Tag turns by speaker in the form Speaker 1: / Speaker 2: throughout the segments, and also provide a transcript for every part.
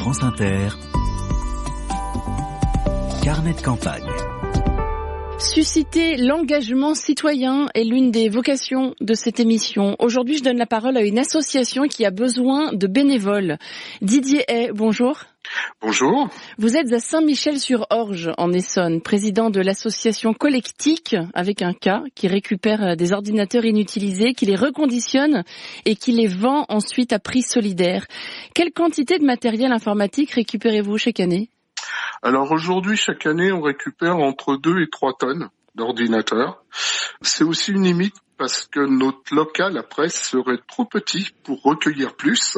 Speaker 1: France Inter, carnet de campagne.
Speaker 2: Susciter l'engagement citoyen est l'une des vocations de cette émission. Aujourd'hui, je donne la parole à une association qui a besoin de bénévoles. Didier Hay, bonjour.
Speaker 3: Bonjour.
Speaker 2: Vous êtes à Saint-Michel-sur-Orge, en Essonne, président de l'association Collectique, avec un K, qui récupère des ordinateurs inutilisés, qui les reconditionne et qui les vend ensuite à prix solidaire. Quelle quantité de matériel informatique récupérez-vous chaque année ?
Speaker 3: Alors aujourd'hui, chaque année, on récupère entre 2 et 3 tonnes d'ordinateurs. C'est aussi une limite parce que notre local, après, serait trop petit pour recueillir plus.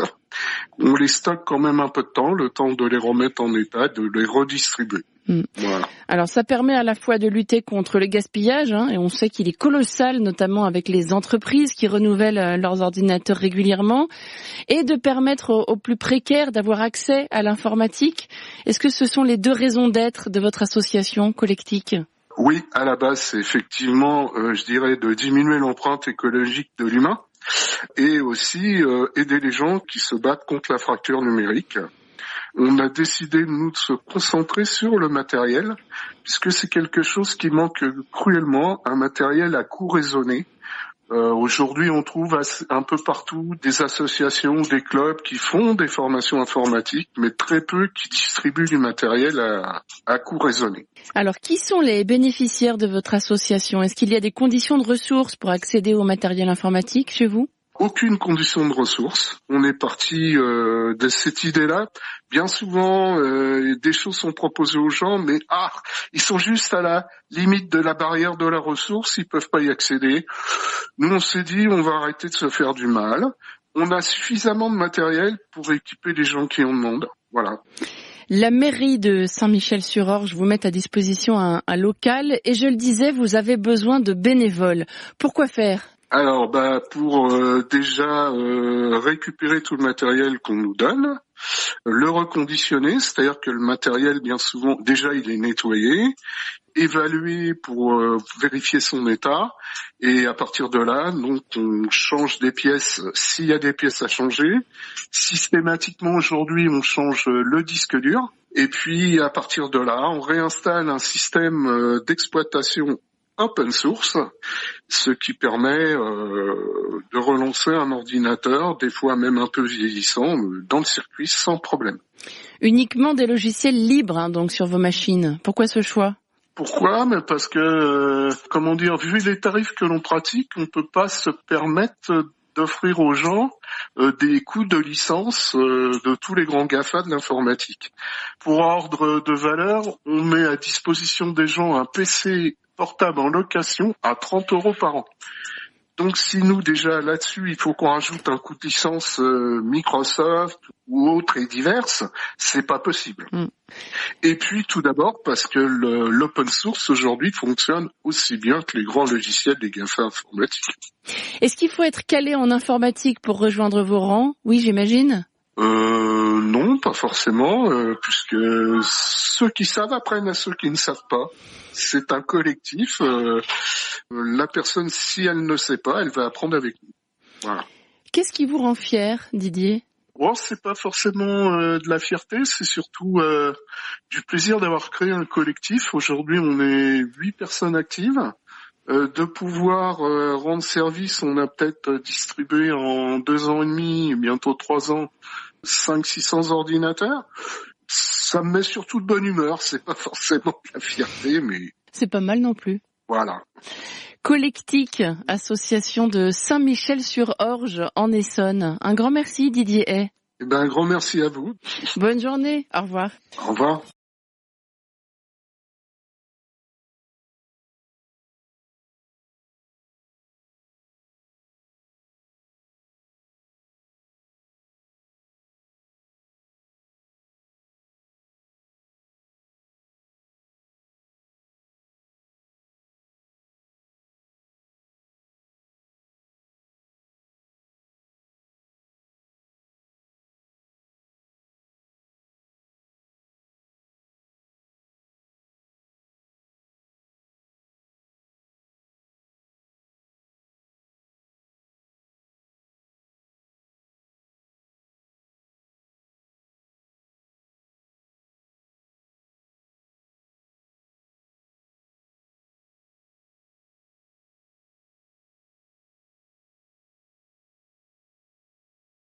Speaker 3: On les stocke quand même un peu de temps, le temps de les remettre en état, de les redistribuer. Voilà.
Speaker 2: Alors ça permet à la fois de lutter contre le gaspillage, et on sait qu'il est colossal, notamment avec les entreprises qui renouvellent leurs ordinateurs régulièrement, et de permettre aux plus précaires d'avoir accès à l'informatique. Est-ce que ce sont les deux raisons d'être de votre association Collectique ?
Speaker 3: Oui, à la base, c'est effectivement, je dirais, de diminuer l'empreinte écologique de l'humain et aussi aider les gens qui se battent contre la fracture numérique. On a décidé, nous, de se concentrer sur le matériel, puisque c'est quelque chose qui manque cruellement, un matériel à coût raisonné. Aujourd'hui, on trouve un peu partout des associations, des clubs qui font des formations informatiques, mais très peu qui distribuent du matériel à coût raisonné.
Speaker 2: Alors, qui sont les bénéficiaires de votre association ? Est-ce qu'il y a des conditions de ressources pour accéder au matériel informatique chez vous ?
Speaker 3: Aucune condition de ressources. On est parti de cette idée-là. Bien souvent, des choses sont proposées aux gens, mais ils sont juste à la limite de la barrière de la ressource, ils peuvent pas y accéder. Nous, on s'est dit, on va arrêter de se faire du mal. On a suffisamment de matériel pour équiper les gens qui en demandent. Voilà.
Speaker 2: La mairie de Saint-Michel-sur-Orge vous met à disposition un local et je le disais, vous avez besoin de bénévoles. Pourquoi faire ?
Speaker 3: Alors, pour déjà récupérer tout le matériel qu'on nous donne, le reconditionner, c'est-à-dire que le matériel, bien souvent, déjà il est nettoyé, évalué pour vérifier son état, et à partir de là, donc on change des pièces s'il y a des pièces à changer. Systématiquement aujourd'hui, on change le disque dur, et puis à partir de là, on réinstalle un système d'exploitation open source, ce qui permet de relancer un ordinateur, des fois même un peu vieillissant, dans le circuit sans problème.
Speaker 2: Uniquement des logiciels libres, donc sur vos machines. Pourquoi ce choix ?
Speaker 3: Pourquoi ? Mais parce que, vu les tarifs que l'on pratique, on ne peut pas se permettre d'offrir aux gens des coûts de licence de tous les grands GAFA de l'informatique. Pour ordre de valeur, on met à disposition des gens un PC portable en location à 30 € par an. Donc si nous déjà là-dessus, il faut qu'on rajoute un coût de licence Microsoft ou autres et diverses, c'est pas possible. Et puis tout d'abord parce que l'open source aujourd'hui fonctionne aussi bien que les grands logiciels des GAFA informatiques.
Speaker 2: Est-ce qu'il faut être calé en informatique pour rejoindre vos rangs ? Oui, j'imagine.
Speaker 3: Non, pas forcément, puisque ceux qui savent apprennent à ceux qui ne savent pas. C'est un collectif. La personne, si elle ne sait pas, elle va apprendre avec nous. Voilà.
Speaker 2: Qu'est-ce qui vous rend fier, Didier ?
Speaker 3: C'est pas forcément de la fierté, c'est surtout du plaisir d'avoir créé un collectif. Aujourd'hui, on est 8 personnes actives. De pouvoir rendre service, on a peut-être distribué en 2 ans et demi, bientôt 3 ans, 500-600 ordinateurs. Ça me met surtout de bonne humeur, c'est pas forcément de la fierté, mais...
Speaker 2: C'est pas mal non plus.
Speaker 3: Voilà.
Speaker 2: Collectique, association de Saint-Michel-sur-Orge en Essonne. Un grand merci Didier Hay.
Speaker 3: Un grand merci à vous.
Speaker 2: Bonne journée, au revoir.
Speaker 3: Au revoir.